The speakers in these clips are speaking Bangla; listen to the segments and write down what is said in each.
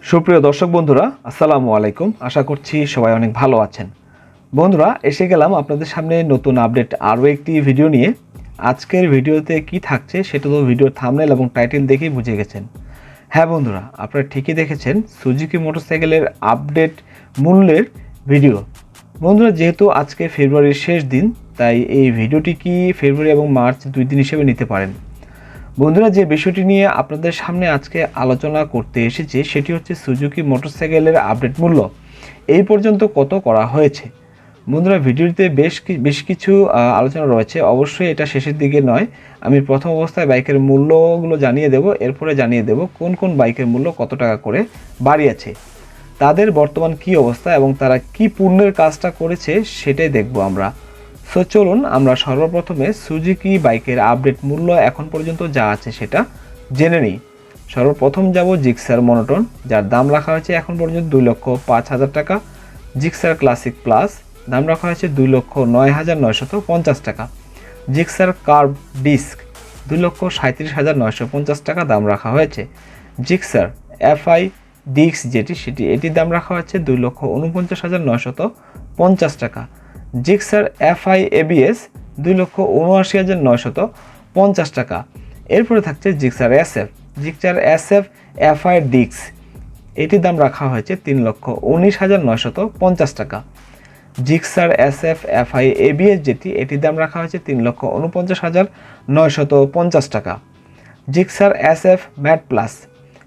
সুপ্রিয় দর্শক বন্ধুরা, আসসালামু আলাইকুম। আশা করছি সবাই অনেক ভালো আছেন। বন্ধুরা, এসে গেলাম আপনাদের সামনে নতুন আপডেট আরও একটি ভিডিও নিয়ে। আজকের ভিডিওতে কি থাকছে সেটা তো ভিডিওর থাম্বনেল এবং টাইটেল দেখেই বুঝে গেছেন। হ্যাঁ বন্ধুরা, আপনারা ঠিকই দেখেছেন, সুজুকি মোটরসাইকেলের আপডেট মূল্যের ভিডিও। বন্ধুরা, যেহেতু আজকে ফেব্রুয়ারির শেষ দিন, তাই এই ভিডিওটি কি ফেব্রুয়ারি এবং মার্চ 2 দিন হিসেবে নিতে পারেন। বন্ধুরা, যে বিষয়টি নিয়ে আপনাদের সামনে আজকে আলোচনা করতে এসেছি সেটি হচ্ছে সুজুকি মোটরসাইকেলের আপডেট মূল্য এই পর্যন্ত কত করা হয়েছে। বন্ধুরা, ভিডিওতে বেশ কিছু আলোচনা রয়েছে, অবশ্যই এটা শেষের দিকে নয়। আমি প্রথম অবস্থায় বাইকের মূল্যগুলো জানিয়ে দেব, এরপরে জানিয়ে দেব কোন কোন বাইকের মূল্য কত টাকা করে বাড়িয়েছে, তাদের বর্তমান কি অবস্থা এবং তারা কি পূর্ণের কাজটা করেছে সেটাই দেখব আমরা। সো চলুন আমরা সর্বপ্রথমে সুজুকি বাইকের আপডেট মূল্য এখন পর্যন্ত যা আছে সেটা জেনে নিই। সর্বপ্রথম যাব জিক্সার মনোটন, যার দাম রাখা হয়েছে এখন পর্যন্ত 2,05,000 টাকা। জিক্সার ক্লাসিক প্লাস দাম রাখা হয়েছে 2,09,950 টাকা। জিক্সার কার্ভ ডিস্ক 2,37,950 টাকা দাম রাখা হয়েছে। জিক্সার এফআই ডিস্ক এটির দাম রাখা হয়েছে 2,49,950 টাকা। জিক্সার এফআই এবিএস 2,79,950 টাকা। এরপরে থাকছে জিক্সার এসএফ এফআই ডিস্ক, এটির দাম রাখা হয়েছে 3,19,950 টাকা। জিক্সার এসএফ এফআই এবিএস এটির দাম রাখা হয়েছে 3,49,950 টাকা। জিক্সার এসএফ ম্যাট প্লাস,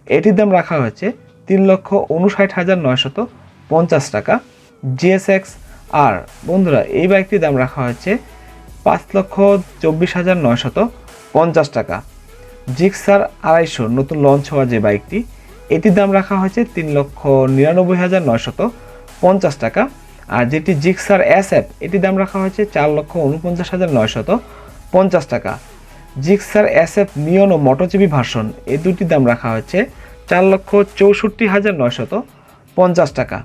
এটির দাম রাখা হয়েছে 3,59,950 টাকা। জিএসএক্স আর বন্ধুরা, এই বাইকটির দাম রাখা হয়েছে 5,24,950 টাকা। জিক্সার 250 নতুন লঞ্চ হওয়া যে বাইকটি, এটির দাম রাখা হয়েছে 3,99,950 টাকা। আর যেটি জিক্সার এসএফ, এটির দাম রাখা হয়েছে 4,49,950 টাকা। জিক্সার এসএফ নিয়ন ও মোটোজিপি ভার্সন, এই দুটির দাম রাখা হয়েছে 4,64,950 টাকা।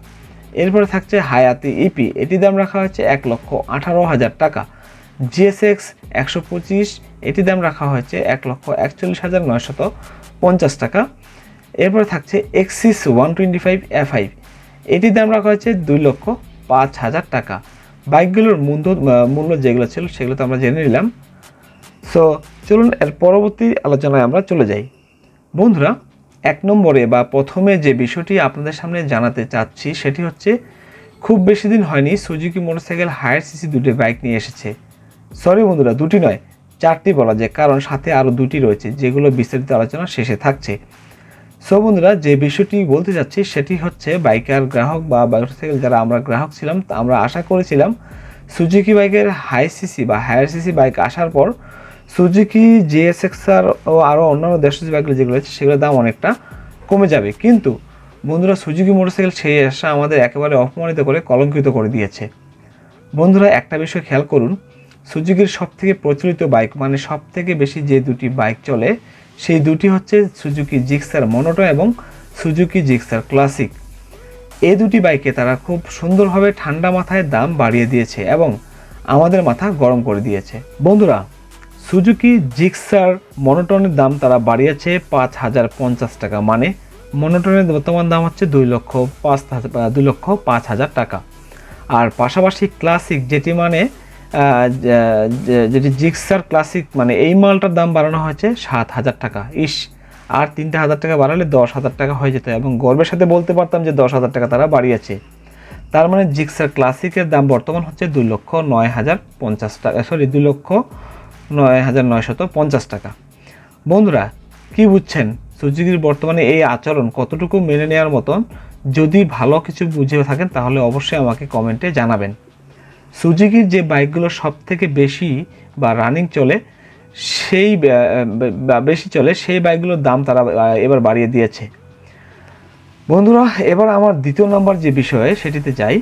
এরপরে থাকছে হায়াতি ইপি, এটির দাম রাখা হয়েছে 1,18,000 টাকা। জিএসএক্স 125, এটির দাম রাখা হয়েছে 1,41,950 টাকা। এরপরে থাকছে এক্সিস 125 এফআই, এটির দাম রাখা হয়েছে 2,05,000 টাকা। বাইকগুলোর মূল্য যেগুলো ছিল সেগুলো তো আমরা জেনে নিলাম। সো চলুন এর পরবর্তী আলোচনায় আমরা চলে যাই। বন্ধুরা, এক নম্বরে বা প্রথমে যে বিষয়টি আপনাদের সামনে জানাতে চাচ্ছি সেটি হচ্ছে, খুব বেশি দিন হয়নি সুজুকি মোটরসাইকেল হায়ার সিসি দুটি বাইক নিয়ে এসেছে। সরি বন্ধুরা, দুটি নয়, 4টি বলা যায়, কারণ সাথে আরও 2টি রয়েছে যেগুলো বিস্তারিত আলোচনা শেষে থাকছে। সো বন্ধুরা, যে বিষয়টি বলতে যাচ্ছি সেটি হচ্ছে, বাইকার গ্রাহক বা মোটরসাইকেল যারা আমরা গ্রাহক ছিলাম, আমরা আশা করেছিলাম সুজুকি বাইকের হাই সিসি বা হায়ার সিসি বাইক আসার পর সুজুকি জিএসএক্সআর ও আরও অন্যান্য দেশজ বাইকগুলো যেগুলো আছে সেগুলোর দাম অনেকটা কমে যাবে। কিন্তু বন্ধুরা, সুজুকি মোটরসাইকেল সেই আশা আমাদের একেবারে অপমানিত করে কলঙ্কিত করে দিয়েছে। বন্ধুরা, একটা বিষয় খেয়াল করুন, সুজুকির সবথেকে প্রচলিত বাইক, মানে সবথেকে বেশি যে দুটি বাইক চলে সেই দুটি হচ্ছে সুজুকি জিক্সার মনোটো এবং সুজুকি জিক্সার ক্লাসিক। এই দুটি বাইকে তারা খুব সুন্দরভাবে ঠান্ডা মাথায় দাম বাড়িয়ে দিয়েছে এবং আমাদের মাথা গরম করে দিয়েছে। বন্ধুরা, সুজুকি জিক্সার মনোটনের দাম তারা বাড়িয়েছে 5,050 টাকা, মানে মনোটনের বর্তমান দাম হচ্ছে 2,05,000 টাকা। আর পাশাপাশি ক্লাসিক যেটি জিক্সার ক্লাসিক, মানে এই মালটার দাম বাড়ানো হয়েছে 7,000 টাকা। আর 3,000 টাকা বাড়ালে 10,000 টাকা হয়ে যেত এবং গর্বের সাথে বলতে পারতাম যে 10,000 টাকা তারা বাড়িয়েছে। তার মানে জিক্সার ক্লাসিকের দাম বর্তমান হচ্ছে 2,09,050 টাকা, 2,09,950 টাকা। বন্ধুরা, কি বুঝছেন সুজুকির বর্তমানে এই আচরণ কতটুকু মেনে নেওয়ার মতন? যদি ভালো কিছু বুঝে থাকেন তাহলে অবশ্যই আমাকে কমেন্টে জানাবেন। সুজুকির যে বাইকগুলো সব থেকে বেশি বা রানিং চলে সেই বাইকগুলোর দাম তারা এবার বাড়িয়ে দিয়েছে। বন্ধুরা, এবার আমার দ্বিতীয় নাম্বার যে বিষয়ে সেটিতে যাই।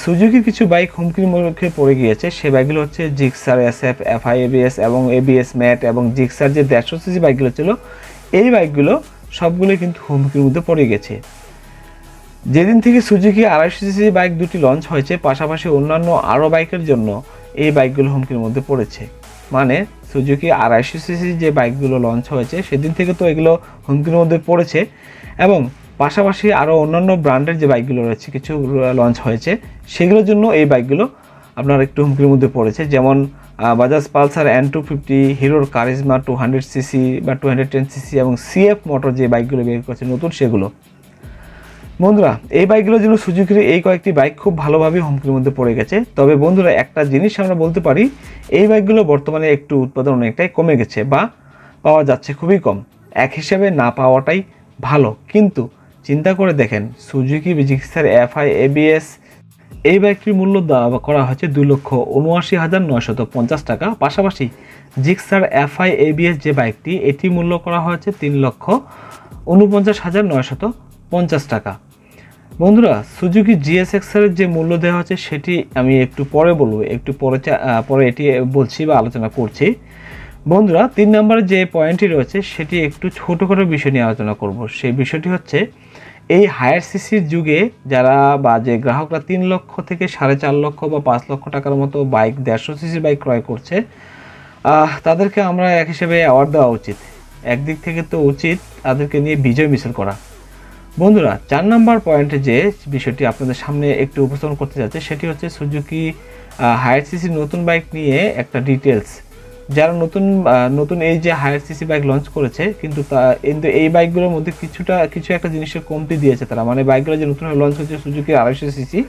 সুজুকির কিছু বাইক হুমকির মুখে পড়ে গিয়েছে, সে বাইকগুলো হচ্ছে জিক্সার এসএফ এফআই এবিএস এবং এবিএস ম্যাট এবং জিক্সার যে 150 সিসি বাইকগুলো ছিল, এই বাইকগুলো সবগুলোই কিন্তু হুমকির মধ্যে পড়ে গেছে। যেদিন থেকে সুজুকি 250 সিসি বাইক দুটি লঞ্চ হয়েছে, পাশাপাশি অন্যান্য আরও বাইকের জন্য এই বাইকগুলো হুমকির মধ্যে পড়েছে। মানে সুজুকি 250 সিসি যে বাইকগুলো লঞ্চ হয়েছে সেদিন থেকে তো এগুলো হুমকির মধ্যে পড়েছে এবং পাশাপাশি আরও অন্যান্য ব্র্যান্ডের যে বাইকগুলো রয়েছে কিছু লঞ্চ হয়েছে, সেগুলোর জন্য এই বাইকগুলো আপনার একটু হুমকির মধ্যে পড়েছে। যেমন বাজাজ পালসার N250, হিরোর কারিজমা 200cc বা 210cc এবং CF মোটর যে বাইকগুলো বের করছে নতুন, সেগুলো। বন্ধুরা, এই বাইকগুলোর জন্য সুজুকির এই কয়েকটি বাইক খুব ভালোভাবে হুমকির মধ্যে পড়ে গেছে। তবে বন্ধুরা, একটা জিনিস আমরা বলতে পারি, এই বাইকগুলো বর্তমানে একটু উৎপাদন অনেকটাই কমে গেছে বা পাওয়া যাচ্ছে খুবই কম। এক হিসাবে না পাওয়াটাই ভালো, কিন্তু চিন্তা করে দেখেন সুজুকি জিক্সার FI ABS এই বাইকটির মূল্য করা হয়েছে 2,79,950 টাকা। পাশাপাশি জিক্সার FI ABS যে বাইকটি, এটি মূল্য করা হয়েছে 3,49,950 টাকা। বন্ধুরা, সুজুকি GSX-R এর যে মূল্য দেওয়া হচ্ছে সেটি আমি একটু পরে বলবো, একটু পরে এটি বলছি বা আলোচনা করছি। বন্ধুরা, 3 নম্বরে যে পয়েন্টটি রয়েছে সেটি একটু ছোটোখাটো বিষয় নিয়ে আলোচনা করব। সেই বিষয়টি হচ্ছে এই হায়ার সিসির যুগে যারা বা যে গ্রাহকরা 3 লক্ষ থেকে 4.5 লক্ষ বা 5 লক্ষ টাকার মতো বাইক 150 সিসির বাইক ক্রয় করছে, তাদেরকে আমরা এক হিসেবে অ্যাওয়ার্ড দেওয়া উচিত। একদিক থেকে তো উচিত তাদেরকে নিয়ে বিজয় মিছিল করা। বন্ধুরা, 4 নম্বর পয়েন্টে যে বিষয়টি আপনাদের সামনে একটু উপস্থাপন করতে যাচ্ছে সেটি হচ্ছে সুজুকি হায়ার সিসির নতুন বাইক নিয়ে একটা ডিটেলস। যারা নতুন এই যে হায়ার সিসি বাইক লঞ্চ করেছে, কিন্তু এই বাইকগুলোর মধ্যে কিছু একটা জিনিসের কমতি দিয়েছে তারা। মানে বাইকগুলো যে নতুনভাবে লঞ্চ হয়েছে সুজুকি 250 সিসি,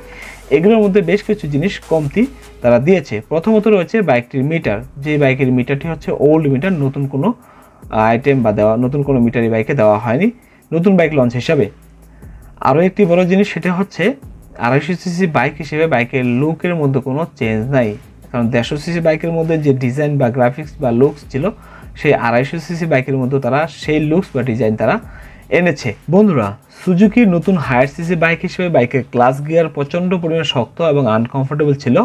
এগুলোর মধ্যে বেশ কিছু জিনিস কমতি তারা দিয়েছে। প্রথমত রয়েছে বাইকটির মিটার। যে বাইকের মিটারটি হচ্ছে ওল্ড মিটার, নতুন কোনো আইটেম বা নতুন কোনো মিটার এই বাইকে দেওয়া হয়নি নতুন বাইক লঞ্চ হিসাবে। আরও একটি বড় জিনিস, সেটা হচ্ছে 250 সিসি বাইক হিসেবে বাইকের লুকের মধ্যে কোনো চেঞ্জ নাই। কারণ 150 সিসি বাইকের মধ্যে যে ডিজাইন বা গ্রাফিক্স বা লুকস ছিল, সেই 250 সিসি বাইকের মধ্যে তারা সেই লুকস বা ডিজাইন তারা এনেছে। বন্ধুরা, সুজুকির নতুন হায়ার সিসি বাইক হিসেবে বাইকের ক্লাস গিয়ার প্রচণ্ড পরিমাণে শক্ত এবং আনকমফোর্টেবল ছিল,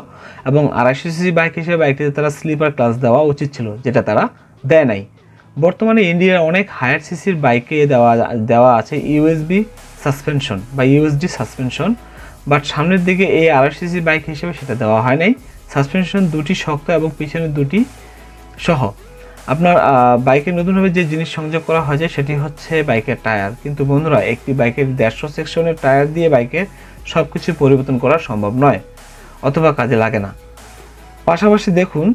এবং 250 সিসি বাইক হিসেবে বাইকটিতে তারা স্লিপার ক্লাস দেওয়া উচিত ছিল, যেটা তারা দেয় নাই। বর্তমানে ইন্ডিয়ার অনেক হায়ার সিসির বাইকে দেওয়া আছে USB সাসপেনশন বা USD সাসপেনশন, বাট সামনের দিকে এই 250 সিসি বাইক হিসেবে সেটা দেওয়া হয় নাই। সাসপেনশন দুটি শক্ত এবং পিছনে দুটি সহ। আপনার বাইকে নতুনভাবে যে জিনিস সংযোগ করা হয়েছে সেটি হচ্ছে বাইকের টায়ার। কিন্তু বন্ধুরা, একটি বাইকের 150 সেকশনের টায়ার দিয়ে বাইকের সব কিছু পরিবর্তন করা সম্ভব নয় অথবা কাজে লাগে না। পাশাপাশি দেখুন,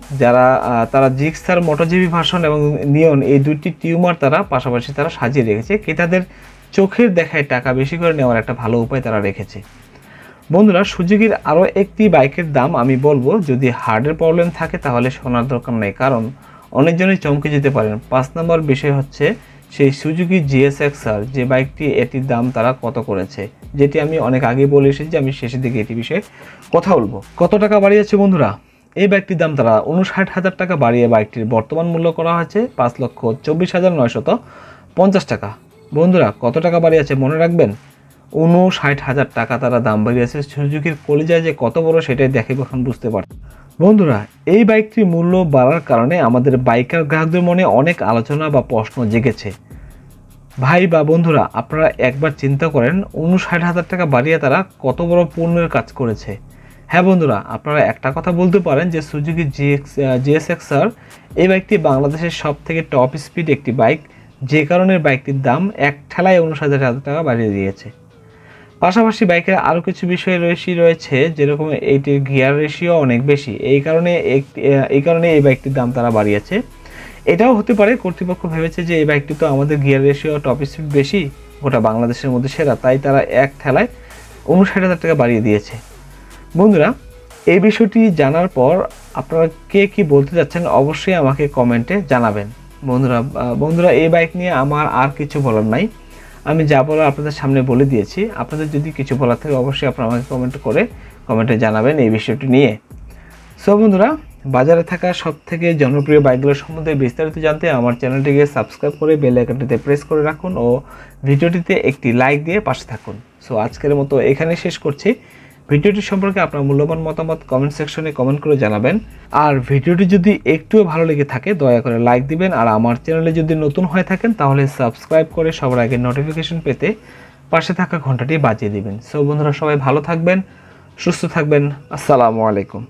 তারা জিক্সার MotoGP ভার্সন এবং নিয়ন এই দুটি টিউমার তারা পাশাপাশি সাজিয়ে রেখেছে। ক্রেতাদের চোখের দেখায় টাকা বেশি করে নেওয়ার একটা ভালো উপায় তারা রেখেছে। বন্ধুরা, সুজুকির আরও একটি বাইকের দাম আমি বলবো, যদি হার্টের প্রবলেম থাকে তাহলে শোনার দরকার নেই, কারণ অনেকজনই চমকে যেতে পারেন। 5 নম্বর বিষয় হচ্ছে সেই সুজুকি GSX-R যে বাইকটি, এটির দাম তারা কত করেছে, যেটি আমি অনেক আগে বলে এসেছি। আমি শেষের দিকে এটি বিষয়ে কথা বলবো। কত টাকা বাড়িয়েছে বন্ধুরা? এই বাইকটির দাম তারা 59,000 টাকা বাড়িয়ে বাইকটির বর্তমান মূল্য করা হয়েছে 5,24,950 টাকা। বন্ধুরা, কত টাকা বাড়িয়েছে মনে রাখবেন, 59,000 টাকা তারা দাম বাড়িয়েছে। সুজুকির কলিজায় যে কত বড় সেটাই দেখে এখন বুঝতে পারছেন। বন্ধুরা, এই বাইকটির মূল্য বাড়ার কারণে আমাদের বাইকার গ্রাহকদের মনে অনেক আলোচনা বা প্রশ্ন জেগেছে। ভাই বা বন্ধুরা, আপনারা একবার চিন্তা করেন 59,000 টাকা বাড়িয়ে তারা কত বড় পুণ্যের কাজ করেছে। হ্যাঁ বন্ধুরা, আপনারা একটা কথা বলতে পারেন যে সুজুকি GSX-R এই বাইকটি বাংলাদেশের সব থেকে টপ স্পিড একটি বাইক, যে কারণে বাইকটির দাম এক ঠেলায় 59,000 টাকা বাড়িয়ে দিয়েছে। পাশাপাশি বাইকের আরও কিছু বিষয় রয়েছে, যেরকম এইটির গিয়ার রেশিও অনেক বেশি, এই কারণে এই বাইকটির দাম তারা বাড়িয়েছে। এটাও হতে পারে কর্তৃপক্ষ ভেবেছে যে এই বাইকটি তো আমাদের গিয়ার রেশিও টপ স্পিড বেশি, গোটা বাংলাদেশের মধ্যে সেরা, তাই তারা এক ঠেলায় 59,000 টাকা বাড়িয়ে দিয়েছে। বন্ধুরা, এই বিষয়টি জানার পর আপনারা কে কি বলতে যাচ্ছেন অবশ্যই আমাকে কমেন্টে জানাবেন। বন্ধুরা, এই বাইক নিয়ে আমার আর কিছু বলার নাই, আমি যা বলার আপনাদের সামনে বলে দিয়েছি। আপনাদের যদি কিছু বলার থাকে অবশ্যই আপনারা আমাকে কমেন্টে জানাবেন এই বিষয়টি নিয়ে। সো বন্ধুরা, বাজারে থাকা সবথেকে জনপ্রিয় বাইকগুলোর সম্বন্ধে বিস্তারিত জানতে আমার চ্যানেলটিকে সাবস্ক্রাইব করে বেল আইকনটিতে প্রেস করে রাখুন ও ভিডিওটিতে একটি লাইক দিয়ে পাশে থাকুন। সো আজকের মতো এখানে শেষ করছি। ভিডিওটি সম্পর্কে আপনার মূল্যবান মতামত কমেন্ট সেকশনে কমেন্ট করে জানাবেন। আর ভিডিওটি যদি একটুও ভালো লেগে থাকে দয়া করে লাইক দিবেন। আর আমার চ্যানেলে যদি নতুন হয়ে থাকেন তাহলে সাবস্ক্রাইব করে সবার আগে নোটিফিকেশন পেতে পাশে থাকা ঘন্টাটি বাজিয়ে দিবেন। সো বন্ধুরা, সবাই ভালো থাকবেন, সুস্থ থাকবেন। আসসালামু আলাইকুম।